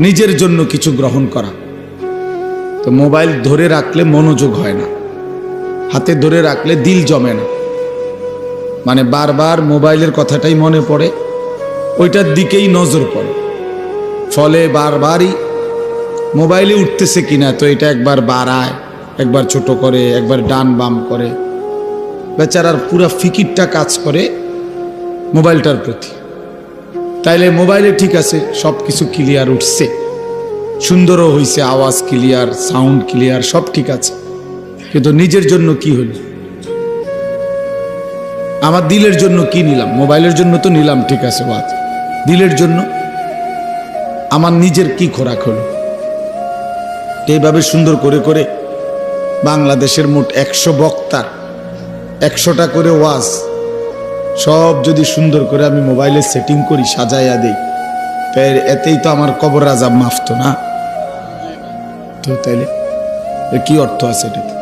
নিজের জন্য কিছু গ্রহণ করা। তো মোবাইল ধরে রাখলে মনোযোগ হয় না, হাতে ধরে রাখলে দিল জমে না, মানে বারবার মোবাইলের কথাটাই মনে পড়ে, ওইটার দিকেই নজর পড়ে, ফলে বারবারই মোবাইলে উঠতেছে কিনা, তো এটা একবার বাড়ায়, একবার ছোট করে, একবার ডান বাম করে, বেচারার পুরা ফিকিরটা কাজ করে মোবাইলটার প্রতি। তাইলে মোবাইলে ঠিক আছে, সব কিছু ক্লিয়ার উঠছে, সুন্দরও হয়েছে, আওয়াজ ক্লিয়ার, সাউন্ড ক্লিয়ার, সব ঠিক আছে, কিন্তু নিজের জন্য কি হলো? আমার দিলের জন্য কি নিলাম? মোবাইলের জন্য তো নিলাম, ঠিক আছে বাদ, দিলের জন্য আমার নিজের কি খোরাক হলো? এইভাবে সুন্দর করে করে বাংলাদেশের মোট 100 বক্তার 100টা করে ওয়াজ, সব যদি সুন্দর করে আমি মোবাইলে সেটিং করি, সাজাইয়া দেই, তাই এতেই তো আমার কবর আযাব মাফ তো না? তো তাইলে কি অর্থ আছে এটাতে?